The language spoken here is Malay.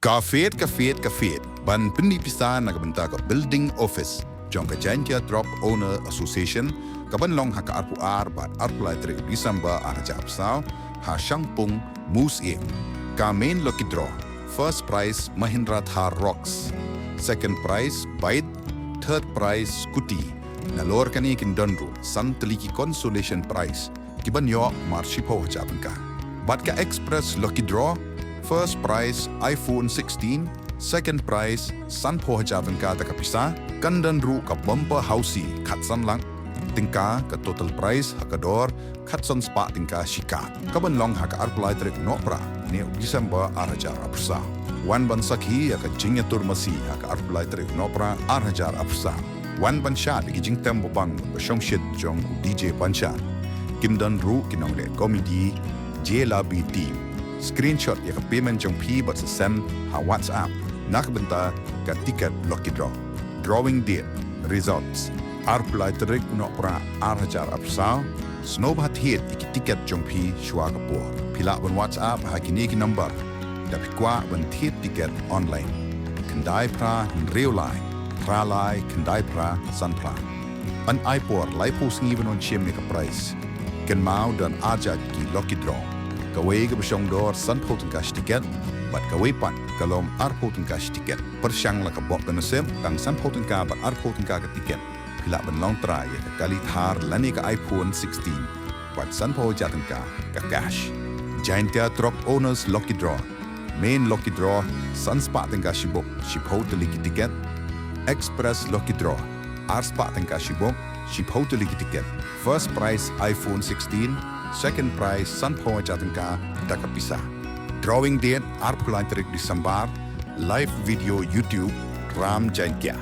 Ka Fete. Ban penipisa nakabenta ka Building Office. Jong ka Jaiñtia Drop Owner Association. Kaban long haka arpu ar bat arpulai trik December araja apsaw. Ha Shangpung Museum. Ka main lucky draw. First prize Mahindra Thar Rocks. Second prize Bite. Third prize Scooty. Nalor kani kin donru. San teliki consolation prize. Kiban yo marshipo jaban ka. Bat ka Express lucky draw. First prize iPhone 16, second prize san po hajavan ka takapisa, kandan ru ka bumper housey katsan lang, tingka ka total prize hakador katsan spa tingka shikat. Kaban long haka arpulai trik nopra ne December arajar apsa. Wan ban sakhi ka Jaiñtia turmasi haka arpulai trik nopra arajar apsa. Wan ban sha ki jingtem bobang basongshit Jong DJ Panchan. Kindan ru kinong le comedy JLB team. Screenshot ya payment jong pi but send ha WhatsApp nak benta ka ticket lucky draw drawing date results arpulai terik unopra arajar apsa snob hat hit iki ticket jong pi shwa ka por pila ban WhatsApp ha kini ki number tapi kwa ban hit ticket online kendai pra real line pra lai kendai pra san pra an ipor lai post even on chem ka price ken mau dan aja ki lucky draw kawai ke besyong dor san poten cash ticket bat kawai pan kalom ar poten cash ticket persyang la ka bok kan sem tang san poten ka bat ar poten ka ticket pila ben long try ya kali thar lani ka iPhone 16 bat san po jatan ka cash Jaiñtia Drop Owners lucky draw main lucky draw san spa tengka shibok shipho teliki ticket Express lucky draw ar spa tengka shibok shipho teliki ticket first prize iPhone 16 second prize san po jatanka takapisa. Drawing date arpulai terik December. Live video YouTube Ram Jaiñtia.